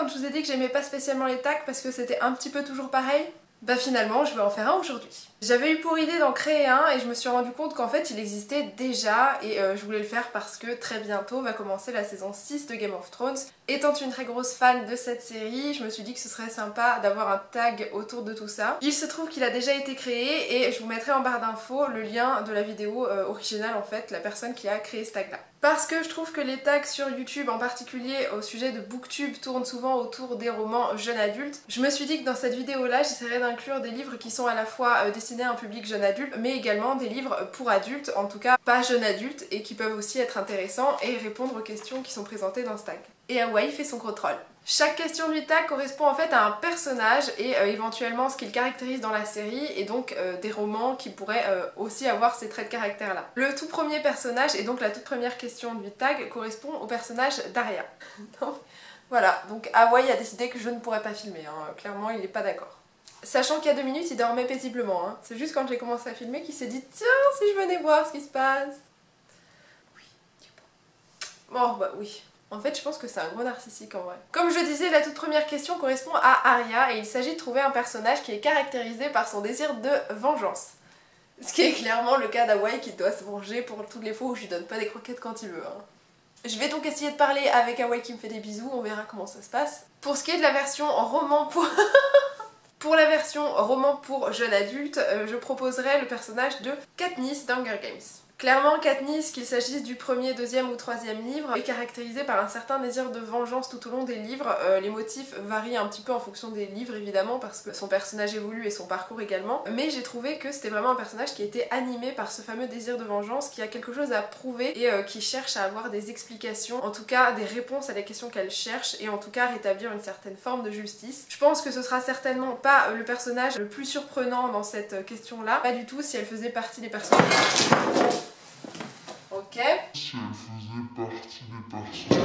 je vous ai dit que j'aimais pas spécialement les tags parce que c'était un petit peu toujours pareil, bah finalement je vais en faire un aujourd'hui. J'avais eu pour idée d'en créer un et je me suis rendu compte qu'en fait il existait déjà et je voulais le faire parce que très bientôt va commencer la saison 6 de Game of Thrones. Étant une très grosse fan de cette série, je me suis dit que ce serait sympa d'avoir un tag autour de tout ça. Il se trouve qu'il a déjà été créé et je vous mettrai en barre d'infos le lien de la vidéo originale en fait, la personne qui a créé ce tag là. Parce que je trouve que les tags sur YouTube, en particulier au sujet de Booktube, tournent souvent autour des romans jeunes adultes. Je me suis dit que dans cette vidéo là, j'essaierai d'inclure des livres qui sont à la fois destinés à un public jeune adulte, mais également des livres pour adultes, en tout cas pas jeunes adultes, et qui peuvent aussi être intéressants et répondre aux questions qui sont présentées dans ce tag. Et Hawaii fait son contrôle. Chaque question du tag correspond en fait à un personnage et éventuellement ce qu'il caractérise dans la série et donc des romans qui pourraient aussi avoir ces traits de caractère là. Le tout premier personnage et donc la toute première question du tag correspond au personnage d'Arya. Voilà, donc Hawaii a décidé que je ne pourrais pas filmer, hein. Clairement il n'est pas d'accord. Sachant qu'il y a 2 minutes il dormait paisiblement, hein. C'est juste quand j'ai commencé à filmer qu'il s'est dit tiens si je venais voir ce qui se passe. Oui, bon bah oui. En fait, je pense que c'est un gros narcissique en vrai. Comme je disais, la toute première question correspond à Arya et il s'agit de trouver un personnage qui est caractérisé par son désir de vengeance. Ce qui est clairement le cas d'Hawaii qui doit se venger pour toutes les fois où je lui donne pas des croquettes quand il veut. Hein. Je vais donc essayer de parler avec Hawaii qui me fait des bisous, on verra comment ça se passe. Pour ce qui est de la version roman pour... Pour la version roman pour jeune adulte, je proposerai le personnage de Katniss d'Hunger Games. Clairement, Katniss, qu'il s'agisse du premier, deuxième ou troisième livre, est caractérisée par un certain désir de vengeance tout au long des livres. Les motifs varient un petit peu en fonction des livres évidemment parce que son personnage évolue et son parcours également, mais j'ai trouvé que c'était vraiment un personnage qui était animé par ce fameux désir de vengeance, qui a quelque chose à prouver et qui cherche à avoir des explications, en tout cas des réponses à les questions qu'elle cherche et en tout cas rétablir une certaine forme de justice. Je pense que ce sera certainement pas le personnage le plus surprenant dans cette question-là, pas du tout si elle faisait partie des personnages. Ok. Si elle faisait partie des personnes.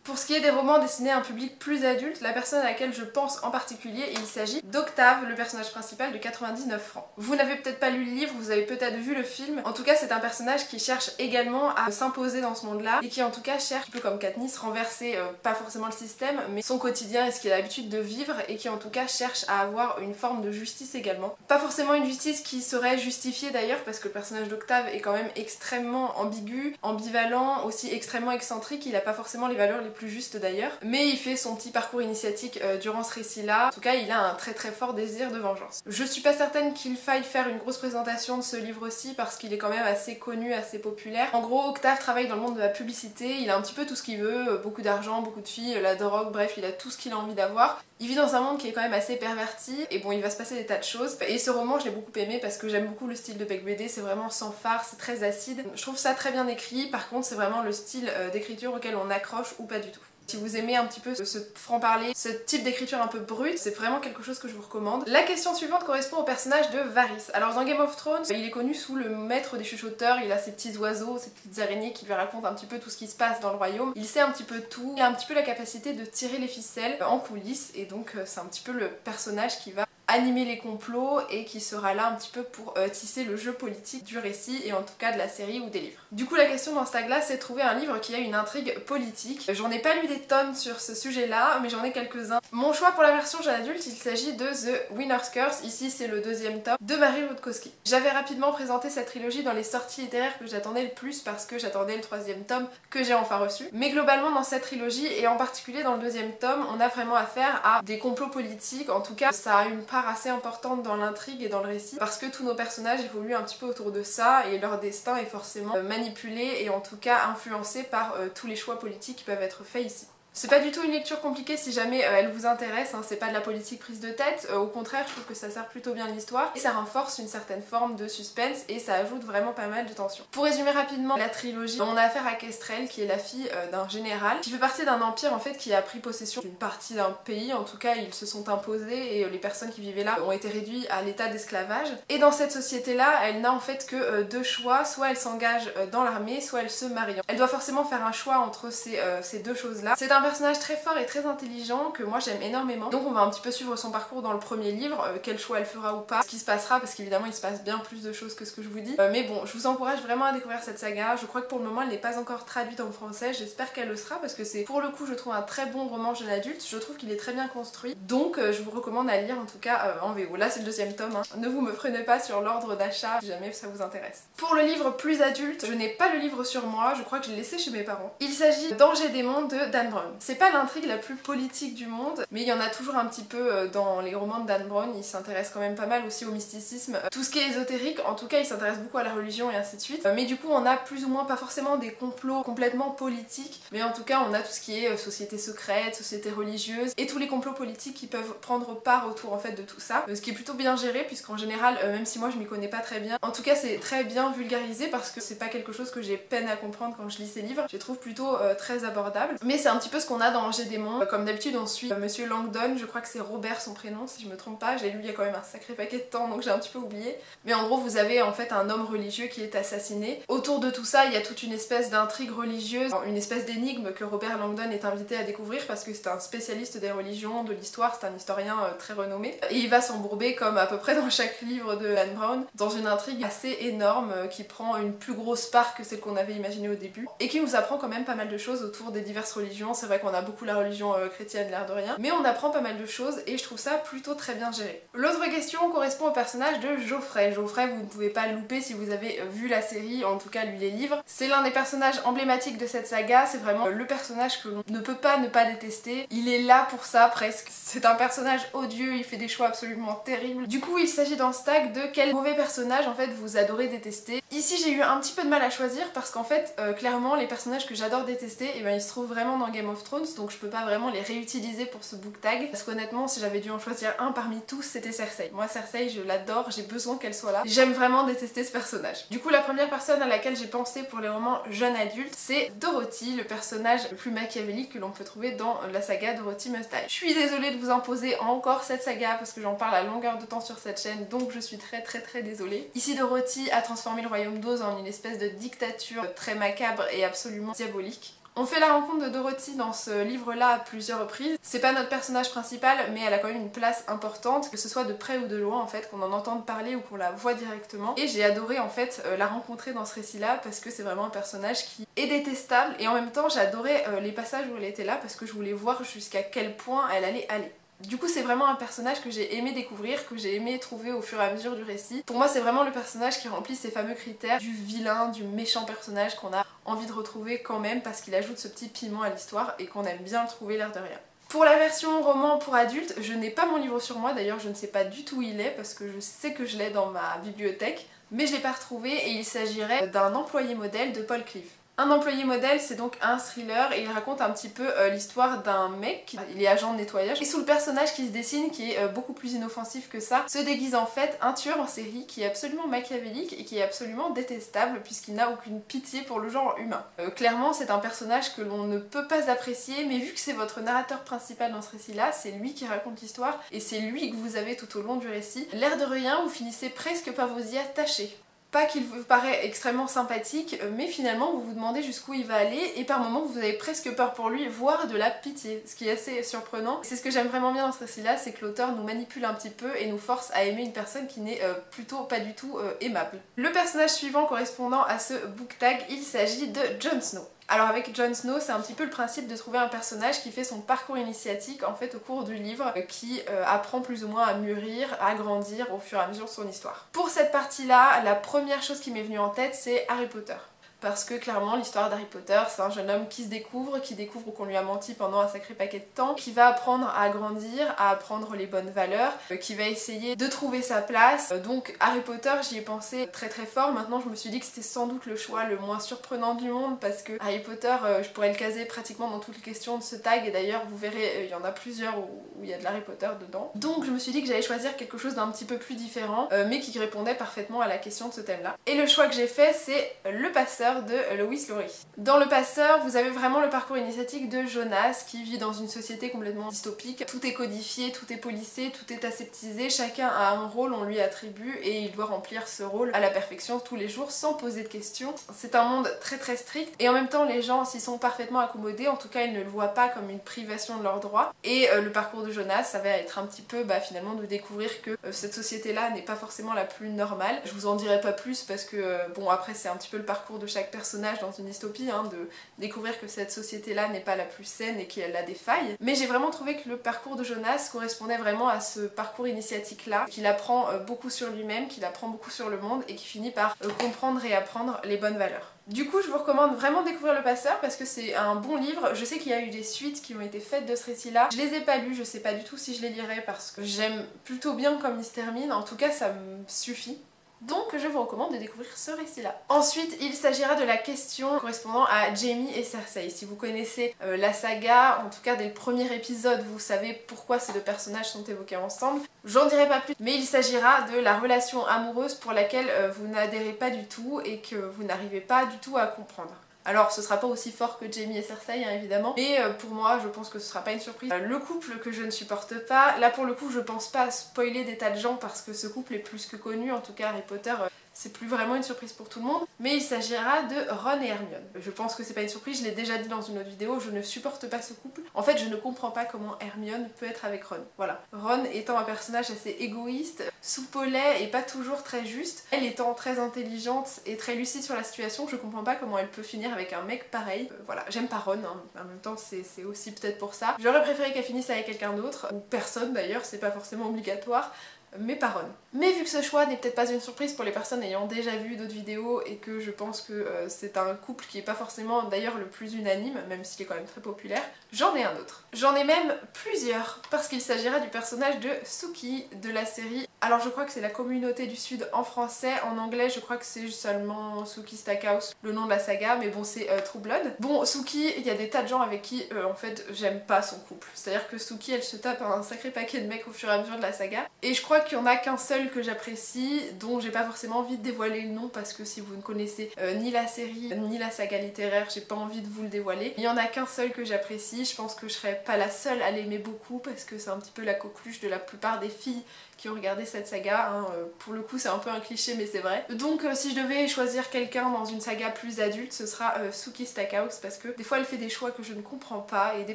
Pour ce qui est des romans destinés à un public plus adulte, la personne à laquelle je pense en particulier, il s'agit d'Octave, le personnage principal de 99 francs. Vous n'avez peut-être pas lu le livre, vous avez peut-être vu le film. En tout cas, c'est un personnage qui cherche également à s'imposer dans ce monde-là et qui en tout cas cherche, un peu comme Katniss, renverser pas forcément le système, mais son quotidien et ce qu'il a l'habitude de vivre et qui en tout cas cherche à avoir une forme de justice également. Pas forcément une justice qui serait justifiée d'ailleurs parce que le personnage d'Octave est quand même extrêmement ambigu, ambivalent, aussi extrêmement excentrique, il a pas forcément les valeurs les plus juste d'ailleurs, mais il fait son petit parcours initiatique durant ce récit-là. En tout cas, il a un très très fort désir de vengeance. Je suis pas certaine qu'il faille faire une grosse présentation de ce livre-ci parce qu'il est quand même assez connu, assez populaire. En gros, Octave travaille dans le monde de la publicité, il a un petit peu tout ce qu'il veut, beaucoup d'argent, beaucoup de filles, la drogue, bref, il a tout ce qu'il a envie d'avoir. Il vit dans un monde qui est quand même assez perverti et bon, il va se passer des tas de choses. Et ce roman, je l'ai beaucoup aimé parce que j'aime beaucoup le style de Beck BD, c'est vraiment sans phare, c'est très acide. Je trouve ça très bien écrit, par contre, c'est vraiment le style d'écriture auquel on accroche ou pas du tout. Si vous aimez un petit peu ce franc-parler, ce type d'écriture un peu brute, c'est vraiment quelque chose que je vous recommande. La question suivante correspond au personnage de Varys. Alors dans Game of Thrones, il est connu sous le maître des chuchoteurs, il a ses petits oiseaux, ses petites araignées qui lui racontent un petit peu tout ce qui se passe dans le royaume. Il sait un petit peu tout, il a un petit peu la capacité de tirer les ficelles en coulisses et donc c'est un petit peu le personnage qui va animer les complots et qui sera là un petit peu pour tisser le jeu politique du récit et en tout cas de la série ou des livres. Du coup la question dans ce tag là c'est de trouver un livre qui a une intrigue politique. J'en ai pas lu des tonnes sur ce sujet là mais j'en ai quelques-uns. Mon choix pour la version jeune adulte il s'agit de The Winner's Curse, ici c'est le 2e tome de Mary Rutkowski. J'avais rapidement présenté cette trilogie dans les sorties littéraires que j'attendais le plus parce que j'attendais le 3e tome que j'ai enfin reçu. Mais globalement dans cette trilogie et en particulier dans le 2e tome on a vraiment affaire à des complots politiques, en tout cas ça a une part assez importante dans l'intrigue et dans le récit parce que tous nos personnages évoluent un petit peu autour de ça et leur destin est forcément manipulé et en tout cas influencé par tous les choix politiques qui peuvent être faits ici. C'est pas du tout une lecture compliquée si jamais elle vous intéresse, hein, c'est pas de la politique prise de tête, au contraire je trouve que ça sert plutôt bien l'histoire et ça renforce une certaine forme de suspense et ça ajoute vraiment pas mal de tension. Pour résumer rapidement la trilogie, on a affaire à Kestrel qui est la fille d'un général qui fait partie d'un empire en fait qui a pris possession d'une partie d'un pays, en tout cas ils se sont imposés et les personnes qui vivaient là ont été réduites à l'état d'esclavage et dans cette société là elle n'a en fait que 2 choix, soit elle s'engage dans l'armée soit elle se marie. Elle doit forcément faire un choix entre ces 2 choses là. C'est un un personnage très fort et très intelligent que moi j'aime énormément. Donc on va un petit peu suivre son parcours dans le premier livre, quel choix elle fera ou pas, ce qui se passera, parce qu'évidemment il se passe bien plus de choses que ce que je vous dis. Mais bon, je vous encourage vraiment à découvrir cette saga. Je crois que pour le moment elle n'est pas encore traduite en français, j'espère qu'elle le sera parce que c'est pour le coup je trouve un très bon roman jeune adulte. Je trouve qu'il est très bien construit, donc je vous recommande à lire en tout cas en VO. Là c'est le deuxième tome, hein. Ne vous me freinez pas sur l'ordre d'achat si jamais ça vous intéresse. Pour le livre plus adulte, je n'ai pas le livre sur moi, je crois que je l'ai laissé chez mes parents. Il s'agit d'Angers Démon de Dan Brown. C'est pas l'intrigue la plus politique du monde, mais il y en a toujours un petit peu dans les romans de Dan Brown. Il s'intéresse quand même pas mal aussi au mysticisme, tout ce qui est ésotérique. En tout cas il s'intéresse beaucoup à la religion et ainsi de suite. Mais du coup on a plus ou moins, pas forcément des complots complètement politiques, mais en tout cas on a tout ce qui est société secrète, société religieuse et tous les complots politiques qui peuvent prendre part autour en fait de tout ça, ce qui est plutôt bien géré puisqu'en général, même si moi je m'y connais pas très bien, en tout cas c'est très bien vulgarisé parce que c'est pas quelque chose que j'ai peine à comprendre quand je lis ces livres. Je les trouve plutôt très abordables. Mais c'est un petit peu ce qu'on a dans Angers Démon. Comme d'habitude on suit Monsieur Langdon, je crois que c'est Robert son prénom si je me trompe pas, je l'ai lu il y a quand même un sacré paquet de temps donc j'ai un petit peu oublié. Mais en gros vous avez en fait un homme religieux qui est assassiné. Autour de tout ça il y a toute une espèce d'intrigue religieuse, une espèce d'énigme que Robert Langdon est invité à découvrir parce que c'est un spécialiste des religions, de l'histoire, c'est un historien très renommé. Et il va s'embourber comme à peu près dans chaque livre de Dan Brown dans une intrigue assez énorme qui prend une plus grosse part que celle qu'on avait imaginée au début et qui nous apprend quand même pas mal de choses autour des diverses religions. C'est vrai qu'on a beaucoup la religion chrétienne, l'air de rien, mais on apprend pas mal de choses et je trouve ça plutôt très bien géré. L'autre question correspond au personnage de Geoffrey. Geoffrey, vous ne pouvez pas le louper si vous avez vu la série, en tout cas lu les livres. C'est l'un des personnages emblématiques de cette saga, c'est vraiment le personnage que l'on ne peut pas ne pas détester. Il est là pour ça presque. C'est un personnage odieux, il fait des choix absolument terribles. Du coup il s'agit dans ce tag de quel mauvais personnage en fait vous adorez détester. Ici j'ai eu un petit peu de mal à choisir parce qu'en fait clairement les personnages que j'adore détester, et ben ils se trouvent vraiment dans Game of Thrones, donc je peux pas vraiment les réutiliser pour ce book tag parce qu'honnêtement si j'avais dû en choisir un parmi tous c'était Cersei. Moi Cersei je l'adore, j'ai besoin qu'elle soit là. J'aime vraiment détester ce personnage. Du coup la première personne à laquelle j'ai pensé pour les romans jeunes adultes c'est Dorothy, le personnage le plus machiavélique que l'on peut trouver dans la saga Dorothy Must Die. Je suis désolée de vous imposer encore cette saga parce que j'en parle à longueur de temps sur cette chaîne, donc je suis très désolée. Ici Dorothy a transformé le royaume d'Oz en une espèce de dictature très macabre et absolument diabolique. On fait la rencontre de Dorothy dans ce livre-là à plusieurs reprises. C'est pas notre personnage principal, mais elle a quand même une place importante, que ce soit de près ou de loin en fait, qu'on en entende parler ou qu'on la voit directement. Et j'ai adoré en fait la rencontrer dans ce récit-là parce que c'est vraiment un personnage qui est détestable et en même temps j'ai adoré les passages où elle était là parce que je voulais voir jusqu'à quel point elle allait aller. Du coup c'est vraiment un personnage que j'ai aimé découvrir, que j'ai aimé trouver au fur et à mesure du récit. Pour moi c'est vraiment le personnage qui remplit ces fameux critères du vilain, du méchant personnage qu'on a envie de retrouver quand même parce qu'il ajoute ce petit piment à l'histoire et qu'on aime bien le trouver l'air de rien. Pour la version roman pour adultes, je n'ai pas mon livre sur moi, d'ailleurs je ne sais pas du tout où il est parce que je sais que je l'ai dans ma bibliothèque, mais je l'ai pas retrouvé et il s'agirait d'un employé modèle de Paul Cliff. Un employé modèle, c'est donc un thriller et il raconte un petit peu l'histoire d'un mec, il est agent de nettoyage, et sous le personnage qui se dessine, qui est beaucoup plus inoffensif que ça, se déguise en fait un tueur en série qui est absolument machiavélique et qui est absolument détestable puisqu'il n'a aucune pitié pour le genre humain. Clairement, c'est un personnage que l'on ne peut pas apprécier, mais vu que c'est votre narrateur principal dans ce récit-là, c'est lui qui raconte l'histoire et c'est lui que vous avez tout au long du récit. L'air de rien, vous finissez presque par vous y attacher. Pas qu'il vous paraît extrêmement sympathique, mais finalement vous vous demandez jusqu'où il va aller et par moments vous avez presque peur pour lui, voire de la pitié, ce qui est assez surprenant. C'est ce que j'aime vraiment bien dans ce récit-là, c'est que l'auteur nous manipule un petit peu et nous force à aimer une personne qui n'est plutôt pas du tout aimable. Le personnage suivant correspondant à ce book tag, il s'agit de Jon Snow. Alors avec Jon Snow, c'est un petit peu le principe de trouver un personnage qui fait son parcours initiatique en fait au cours du livre, qui apprend plus ou moins à mûrir, à grandir au fur et à mesure de son histoire. Pour cette partie-là, la première chose qui m'est venue en tête, c'est Harry Potter. Parce que clairement l'histoire d'Harry Potter c'est un jeune homme qui se découvre, qui découvre qu'on lui a menti pendant un sacré paquet de temps, qui va apprendre à grandir, à apprendre les bonnes valeurs, qui va essayer de trouver sa place. Donc Harry Potter j'y ai pensé très fort. Maintenant je me suis dit que c'était sans doute le choix le moins surprenant du monde parce que Harry Potter je pourrais le caser pratiquement dans toutes les questions de ce tag et d'ailleurs vous verrez il y en a plusieurs où il y a de l'Harry Potter dedans. Donc je me suis dit que j'allais choisir quelque chose d'un petit peu plus différent mais qui répondait parfaitement à la question de ce thème là. Et le choix que j'ai fait c'est le passeur Passeur de Lois Lowry. Dans Le Passeur, vous avez vraiment le parcours initiatique de Jonas qui vit dans une société complètement dystopique. Tout est codifié, tout est policé, tout est aseptisé, chacun a un rôle, on lui attribue et il doit remplir ce rôle à la perfection tous les jours sans poser de questions. C'est un monde très strict et en même temps les gens s'y sont parfaitement accommodés, en tout cas ils ne le voient pas comme une privation de leurs droits. Et le parcours de Jonas, ça va être un petit peu finalement de découvrir que cette société-là n'est pas forcément la plus normale. Je vous en dirai pas plus parce que bon après c'est un petit peu le parcours de chaque personnage dans une dystopie, hein, de découvrir que cette société-là n'est pas la plus saine et qu'elle a des failles. Mais j'ai vraiment trouvé que le parcours de Jonas correspondait vraiment à ce parcours initiatique-là, qu'il apprend beaucoup sur lui-même, qu'il apprend beaucoup sur le monde et qui finit par comprendre et apprendre les bonnes valeurs. Du coup, je vous recommande vraiment de découvrir Le Passeur parce que c'est un bon livre. Je sais qu'il y a eu des suites qui ont été faites de ce récit-là. Je les ai pas lus, je sais pas du tout si je les lirai parce que j'aime plutôt bien comme il se termine. En tout cas, ça me suffit. Donc je vous recommande de découvrir ce récit-là. Ensuite, il s'agira de la question correspondant à Jaime et Cersei. Si vous connaissez la saga, en tout cas dès le premier épisode, vous savez pourquoi ces deux personnages sont évoqués ensemble. J'en dirai pas plus, mais il s'agira de la relation amoureuse pour laquelle vous n'adhérez pas du tout et que vous n'arrivez pas du tout à comprendre. Alors ce sera pas aussi fort que Jaime et Cersei hein, évidemment, mais pour moi je pense que ce sera pas une surprise. Le couple que je ne supporte pas, là pour le coup je pense pas spoiler des tas de gens parce que ce couple est plus que connu, en tout cas Harry Potter c'est plus vraiment une surprise pour tout le monde, mais il s'agira de Ron et Hermione. Je pense que c'est pas une surprise, je l'ai déjà dit dans une autre vidéo, je ne supporte pas ce couple. En fait je ne comprends pas comment Hermione peut être avec Ron, voilà. Ron étant un personnage assez égoïste, soupolais et pas toujours très juste, elle étant très intelligente et très lucide sur la situation, je comprends pas comment elle peut finir avec un mec pareil. Voilà, j'aime pas Ron, hein. En même temps c'est aussi peut-être pour ça. J'aurais préféré qu'elle finisse avec quelqu'un d'autre, ou personne d'ailleurs, c'est pas forcément obligatoire, mais pas Ron. Mais vu que ce choix n'est peut-être pas une surprise pour les personnes ayant déjà vu d'autres vidéos et que je pense que c'est un couple qui est pas forcément d'ailleurs le plus unanime, même s'il est quand même très populaire, j'en ai un autre. J'en ai même plusieurs, parce qu'il s'agira du personnage de Sookie de la série. Alors je crois que c'est la communauté du Sud en français, en anglais je crois que c'est seulement Sookie Stackhouse, le nom de la saga, mais bon c'est True Blood. Bon Sookie, il y a des tas de gens avec qui en fait j'aime pas son couple. C'est-à-dire que Sookie elle se tape un sacré paquet de mecs au fur et à mesure de la saga. Et je crois qu'il y en a qu'un seul que j'apprécie, dont j'ai pas forcément envie de dévoiler le nom parce que si vous ne connaissez ni la série ni la saga littéraire, j'ai pas envie de vous le dévoiler. Il y en a qu'un seul que j'apprécie, je pense que je serais pas la seule à l'aimer beaucoup parce que c'est un petit peu la coqueluche de la plupart des filles qui ont regardé cette saga, hein. Pour le coup c'est un peu un cliché mais c'est vrai. Donc si je devais choisir quelqu'un dans une saga plus adulte, ce sera Sookie Stackhouse parce que des fois elle fait des choix que je ne comprends pas et des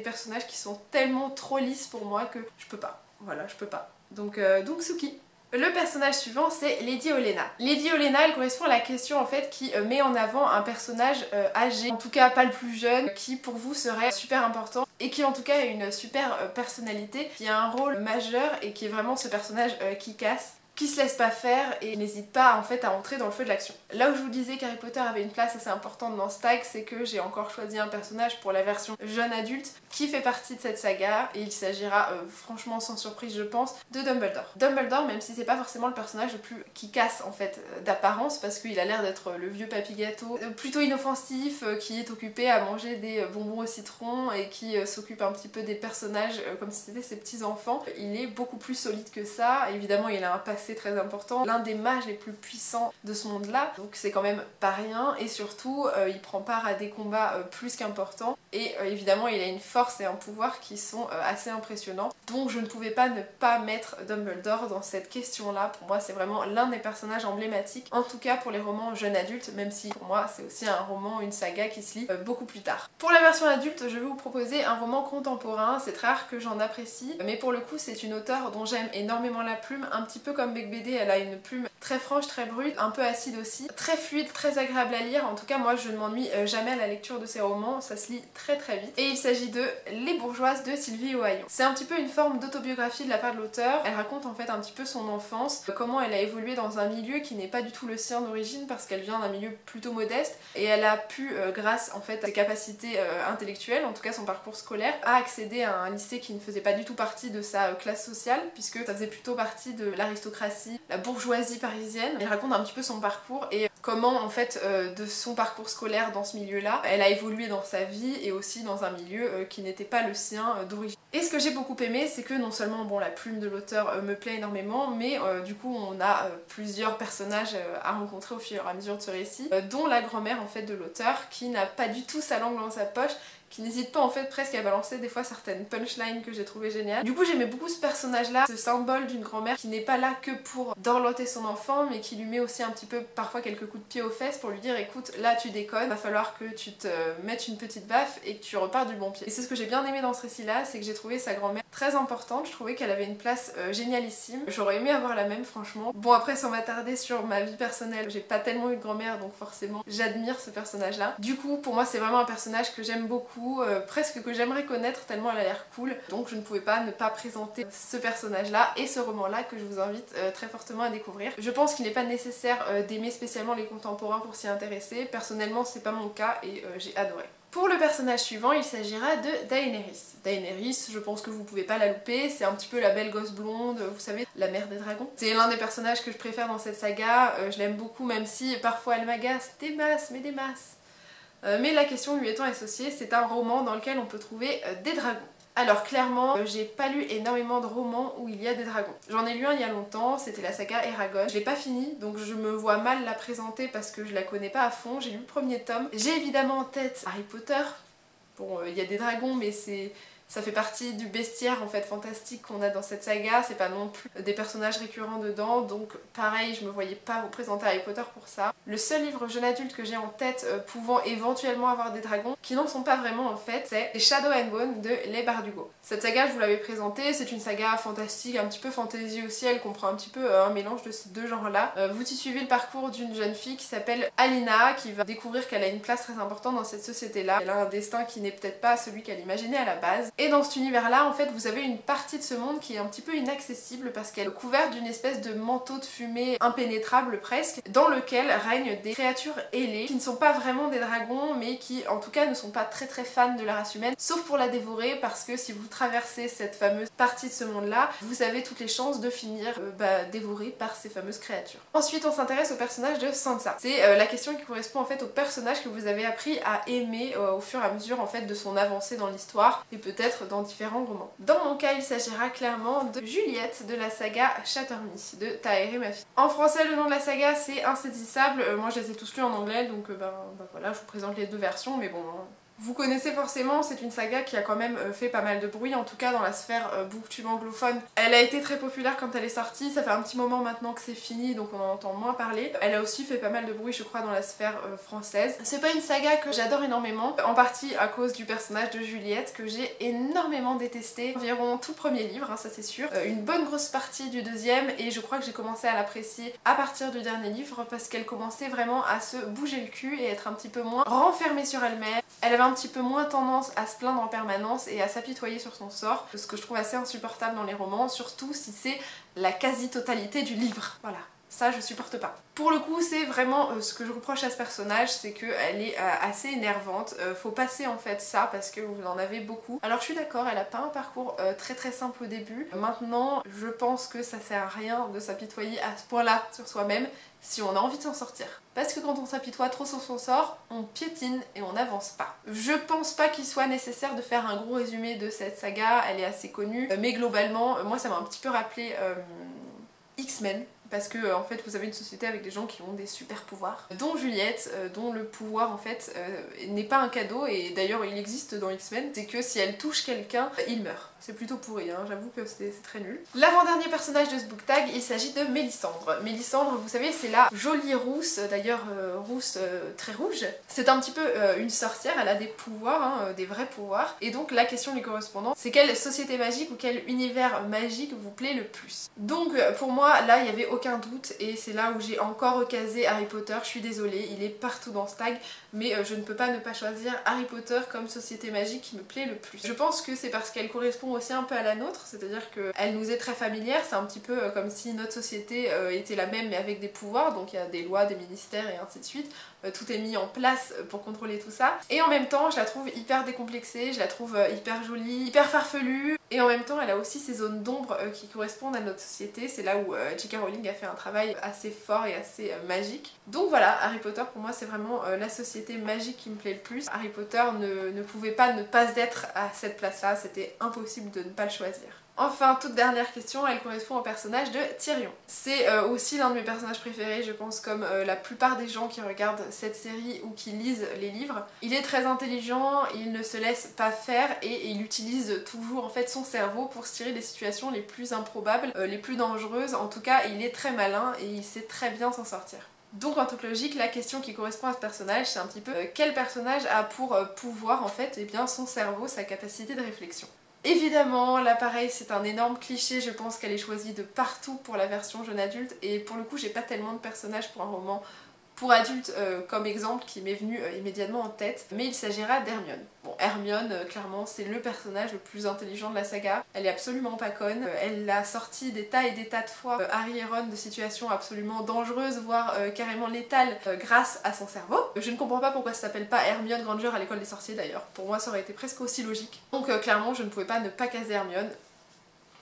personnages qui sont tellement trop lisses pour moi que je peux pas. Voilà, je peux pas. Donc Sookie. Le personnage suivant c'est Lady Olenna. Lady Olenna elle correspond à la question en fait qui met en avant un personnage âgé, en tout cas pas le plus jeune, qui pour vous serait super important et qui en tout cas a une super personnalité, qui a un rôle majeur et qui est vraiment ce personnage qui casse, qui se laisse pas faire et n'hésite pas en fait à entrer dans le feu de l'action. Là où je vous disais qu'Harry Potter avait une place assez importante dans ce tag, c'est que j'ai encore choisi un personnage pour la version jeune adulte qui fait partie de cette saga et il s'agira franchement sans surprise je pense de Dumbledore. Dumbledore, même si c'est pas forcément le personnage le plus qui casse en fait d'apparence parce qu'il a l'air d'être le vieux papy gâteau plutôt inoffensif qui est occupé à manger des bonbons au citron et qui s'occupe un petit peu des personnages comme si c'était ses petits enfants. Il est beaucoup plus solide que ça, évidemment il a un passé très important, l'un des mages les plus puissants de ce monde là, donc c'est quand même pas rien et surtout il prend part à des combats plus qu'importants et évidemment il a une force et un pouvoir qui sont assez impressionnants, donc je ne pouvais pas ne pas mettre Dumbledore dans cette question là. Pour moi c'est vraiment l'un des personnages emblématiques, en tout cas pour les romans jeunes adultes, même si pour moi c'est aussi un roman, une saga qui se lit beaucoup plus tard. Pour la version adulte je vais vous proposer un roman contemporain, c'est très rare que j'en apprécie, mais pour le coup c'est une auteure dont j'aime énormément la plume, un petit peu comme Bec BD, elle a une plume très franche, très brute, un peu acide aussi, très fluide, très agréable à lire. En tout cas moi je ne m'ennuie jamais à la lecture de ces romans, ça se lit très très vite. Et il s'agit de Les Bourgeoises de Sylvie Ohayon. C'est un petit peu une forme d'autobiographie de la part de l'auteur. Elle raconte en fait un petit peu son enfance, comment elle a évolué dans un milieu qui n'est pas du tout le sien d'origine parce qu'elle vient d'un milieu plutôt modeste et elle a pu, grâce en fait à ses capacités intellectuelles, en tout cas son parcours scolaire, à accéder à un lycée qui ne faisait pas du tout partie de sa classe sociale puisque ça faisait plutôt partie de l'aristocratie l'aristocratie, la bourgeoisie parisienne. Elle raconte un petit peu son parcours et comment en fait de son parcours scolaire dans ce milieu-là, elle a évolué dans sa vie et aussi dans un milieu qui n'était pas le sien d'origine. Et ce que j'ai beaucoup aimé, c'est que non seulement bon, la plume de l'auteur me plaît énormément, mais du coup on a plusieurs personnages à rencontrer au fur et à mesure de ce récit, dont la grand-mère en fait de l'auteur qui n'a pas du tout sa langue dans sa poche, qui n'hésite pas en fait presque à balancer des fois certaines punchlines que j'ai trouvé géniales. Du coup j'aimais beaucoup ce personnage là, ce symbole d'une grand-mère qui n'est pas là que pour dorloter son enfant mais qui lui met aussi un petit peu parfois quelques coups de pied aux fesses pour lui dire écoute là tu déconnes, va falloir que tu te mettes une petite baffe et que tu repars du bon pied. Et c'est ce que j'ai bien aimé dans ce récit là, c'est que j'ai trouvé sa grand-mère très importante, je trouvais qu'elle avait une place génialissime, j'aurais aimé avoir la même franchement. Bon après sans m'attarder sur ma vie personnelle, j'ai pas tellement eu de grand-mère donc forcément j'admire ce personnage là. Du coup pour moi c'est vraiment un personnage que j'aime beaucoup, presque que j'aimerais connaître tellement elle a l'air cool, donc je ne pouvais pas ne pas présenter ce personnage là et ce roman là que je vous invite très fortement à découvrir. Je pense qu'il n'est pas nécessaire d'aimer spécialement les contemporains pour s'y intéresser, personnellement c'est pas mon cas et j'ai adoré. Pour le personnage suivant, il s'agira de Daenerys. Daenerys, je pense que vous pouvez pas la louper, c'est un petit peu la belle gosse blonde, vous savez, la mère des dragons. C'est l'un des personnages que je préfère dans cette saga, je l'aime beaucoup même si parfois elle m'agace des masses, mais des masses. Mais la question lui étant associée, c'est un roman dans lequel on peut trouver des dragons. Alors clairement, j'ai pas lu énormément de romans où il y a des dragons. J'en ai lu un il y a longtemps, c'était la saga Eragon. Je l'ai pas fini, donc je me vois mal la présenter parce que je la connais pas à fond. J'ai lu le premier tome. J'ai évidemment en tête Harry Potter. Bon, il y a des dragons, mais ça fait partie du bestiaire en fait fantastique qu'on a dans cette saga, c'est pas non plus des personnages récurrents dedans, donc pareil je me voyais pas vous présenter Harry Potter pour ça. Le seul livre jeune adulte que j'ai en tête pouvant éventuellement avoir des dragons, qui n'en sont pas vraiment en fait, c'est Shadow and Bone de Leigh Bardugo. Cette saga je vous l'avais présentée, c'est une saga fantastique, un petit peu fantasy aussi, elle comprend un petit peu un mélange de ces deux genres là. Vous y suivez le parcours d'une jeune fille qui s'appelle Alina, qui va découvrir qu'elle a une place très importante dans cette société là. Elle a un destin qui n'est peut-être pas celui qu'elle imaginait à la base. Et dans cet univers-là, en fait, vous avez une partie de ce monde qui est un petit peu inaccessible parce qu'elle est couverte d'une espèce de manteau de fumée impénétrable presque, dans lequel règnent des créatures ailées qui ne sont pas vraiment des dragons, mais qui en tout cas ne sont pas très fans de la race humaine, sauf pour la dévorer parce que si vous traversez cette fameuse partie de ce monde-là, vous avez toutes les chances de finir dévoré par ces fameuses créatures. Ensuite, on s'intéresse au personnage de Sansa. C'est la question qui correspond en fait au personnage que vous avez appris à aimer au fur et à mesure en fait de son avancée dans l'histoire et peut-être dans différents romans. Dans mon cas, il s'agira clairement de Juliette de la saga Chattermee de Tahereh Mafi. En français, le nom de la saga c'est insaisissable. Moi je les ai tous lus en anglais donc voilà, je vous présente les deux versions, mais bon. Vous connaissez forcément, c'est une saga qui a quand même fait pas mal de bruit, en tout cas dans la sphère booktube anglophone. Elle a été très populaire quand elle est sortie, ça fait un petit moment maintenant que c'est fini, donc on en entend moins parler. Elle a aussi fait pas mal de bruit, je crois, dans la sphère française. C'est pas une saga que j'adore énormément, en partie à cause du personnage de Juliette, que j'ai énormément détesté. Environ tout le premier livre, hein, ça c'est sûr. Une bonne grosse partie du deuxième, et je crois que j'ai commencé à l'apprécier à partir du dernier livre, parce qu'elle commençait vraiment à se bouger le cul et être un petit peu moins renfermée sur elle-même. Elle avait un petit peu moins tendance à se plaindre en permanence et à s'apitoyer sur son sort, ce que je trouve assez insupportable dans les romans, surtout si c'est la quasi-totalité du livre. Voilà. Ça je supporte pas. Pour le coup c'est vraiment ce que je reproche à ce personnage, c'est qu'elle est assez énervante, faut passer en fait ça parce que vous en avez beaucoup. Alors je suis d'accord, elle a pas un parcours très simple au début, maintenant je pense que ça sert à rien de s'apitoyer à ce point là sur soi-même si on a envie de s'en sortir. Parce que quand on s'apitoie trop sur son sort, on piétine et on n'avance pas. Je pense pas qu'il soit nécessaire de faire un gros résumé de cette saga, elle est assez connue, mais globalement moi ça m'a un petit peu rappelé X-Men. Parce que en fait vous avez une société avec des gens qui ont des super pouvoirs, dont Juliette, dont le pouvoir en fait n'est pas un cadeau, et d'ailleurs il existe dans X-Men, c'est que si elle touche quelqu'un, il meurt. C'est plutôt pourri, hein, j'avoue que c'est très nul. L'avant-dernier personnage de ce book tag, il s'agit de Mélisandre. Mélisandre, vous savez, c'est la jolie rousse, d'ailleurs rousse très rouge. C'est un petit peu une sorcière, elle a des pouvoirs, hein, des vrais pouvoirs, et donc la question lui correspondant, c'est quelle société magique ou quel univers magique vous plaît le plus. Donc pour moi, là il y avait aucun doute, et c'est là où j'ai encore recasé Harry Potter, je suis désolée, il est partout dans ce tag, mais je ne peux pas ne pas choisir Harry Potter comme société magique qui me plaît le plus. Je pense que c'est parce qu'elle correspond aussi un peu à la nôtre, c'est-à-dire qu'elle nous est très familière, c'est un petit peu comme si notre société était la même mais avec des pouvoirs, donc il y a des lois, des ministères et ainsi de suite. tout est mis en place pour contrôler tout ça. Et en même temps je la trouve hyper décomplexée, je la trouve hyper jolie, hyper farfelue, et en même temps elle a aussi ces zones d'ombre qui correspondent à notre société. C'est là où J.K. Rowling a fait un travail assez fort et assez magique. Donc voilà, Harry Potter pour moi c'est vraiment la société magique qui me plaît le plus. Harry Potter ne pouvait pas ne pas être à cette place là, c'était impossible de ne pas le choisir. Enfin, toute dernière question, elle correspond au personnage de Tyrion. C'est aussi l'un de mes personnages préférés, je pense, comme la plupart des gens qui regardent cette série ou qui lisent les livres. Il est très intelligent, il ne se laisse pas faire et il utilise toujours en fait son cerveau pour se tirer des situations les plus improbables, les plus dangereuses. En tout cas, il est très malin et il sait très bien s'en sortir. Donc en toute logique, la question qui correspond à ce personnage, c'est un petit peu quel personnage a pour pouvoir en fait, eh bien son cerveau, sa capacité de réflexion. Évidemment, là pareil c'est un énorme cliché, je pense qu'elle est choisie de partout pour la version jeune adulte et pour le coup j'ai pas tellement de personnages pour un roman pour adultes comme exemple qui m'est venu immédiatement en tête, mais il s'agira d'Hermione. Bon, Hermione, clairement, c'est le personnage le plus intelligent de la saga. Elle est absolument pas conne. Elle a sorti des tas et des tas de fois Harry et Ron de situations absolument dangereuses, voire carrément létales, grâce à son cerveau. Je ne comprends pas pourquoi ça s'appelle pas Hermione Granger à l'école des sorciers d'ailleurs. Pour moi, ça aurait été presque aussi logique. Donc clairement, je ne pouvais pas ne pas caser Hermione.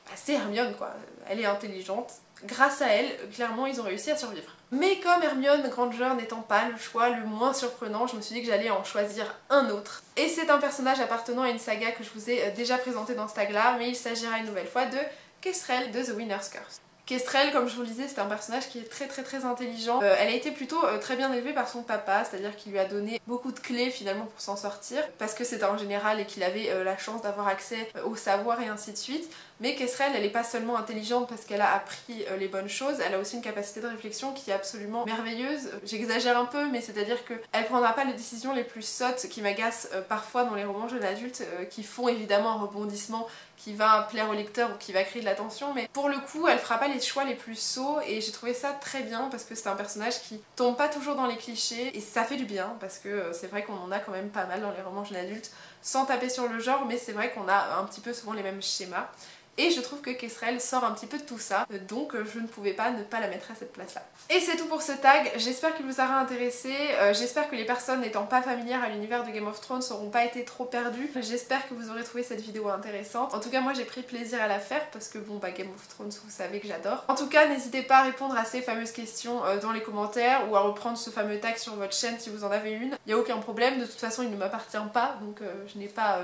Bah, c'est Hermione quoi, elle est intelligente. Grâce à elle, clairement, ils ont réussi à survivre. Mais comme Hermione Granger n'étant pas le choix le moins surprenant, je me suis dit que j'allais en choisir un autre. Et c'est un personnage appartenant à une saga que je vous ai déjà présentée dans ce tag-là, mais il s'agira une nouvelle fois de Kestrel de The Winner's Curse. Kestrel, comme je vous le disais, c'est un personnage qui est très intelligent. Elle a été plutôt très bien élevée par son papa, c'est-à-dire qu'il lui a donné beaucoup de clés finalement pour s'en sortir, parce que c'était un général et qu'il avait la chance d'avoir accès au savoir et ainsi de suite. Mais Kestrel, elle n'est pas seulement intelligente parce qu'elle a appris les bonnes choses, elle a aussi une capacité de réflexion qui est absolument merveilleuse. J'exagère un peu, mais c'est-à-dire qu'elle prendra pas les décisions les plus sottes qui m'agacent parfois dans les romans jeunes adultes, qui font évidemment un rebondissement qui va plaire au lecteur ou qui va créer de la tension, mais pour le coup elle fera pas les choix les plus sots et j'ai trouvé ça très bien parce que c'est un personnage qui tombe pas toujours dans les clichés et ça fait du bien parce que c'est vrai qu'on en a quand même pas mal dans les romans jeunes adultes sans taper sur le genre, mais c'est vrai qu'on a un petit peu souvent les mêmes schémas. Et je trouve que Kestrel sort un petit peu de tout ça, donc je ne pouvais pas ne pas la mettre à cette place-là. Et c'est tout pour ce tag, j'espère qu'il vous aura intéressé, j'espère que les personnes n'étant pas familières à l'univers de Game of Thrones n'auront pas été trop perdues, j'espère que vous aurez trouvé cette vidéo intéressante. En tout cas moi j'ai pris plaisir à la faire parce que bon bah Game of Thrones vous savez que j'adore. En tout cas n'hésitez pas à répondre à ces fameuses questions dans les commentaires ou à reprendre ce fameux tag sur votre chaîne si vous en avez une. Il n'y a aucun problème, de toute façon il ne m'appartient pas, donc je n'ai pas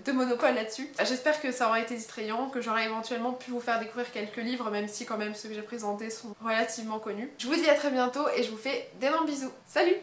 de monopole là-dessus. J'espère que ça aura été distrayant, que j'aurai éventuellement pu vous faire découvrir quelques livres, même si quand même ceux que j'ai présentés sont relativement connus. Je vous dis à très bientôt et je vous fais d'énormes bisous. Salut!